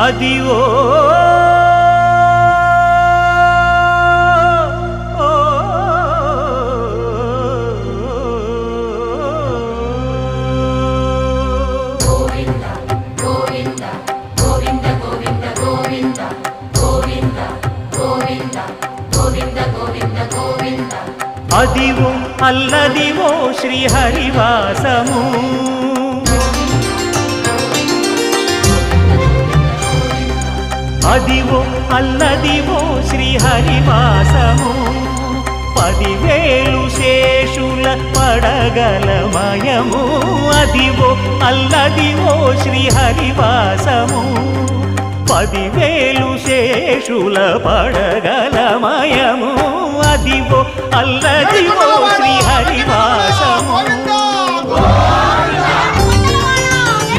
Adivo Adivo Alladivo శ్రీహరివాసము Adivo Alladivo శ్రీహరివాసము 10,000 శేషుల పడగలమయము Adivo Alladivo శ్రీహరివాసము 10,000 శేషుల పడగలమయము Adivo Alladivo శ్రీహరివాసము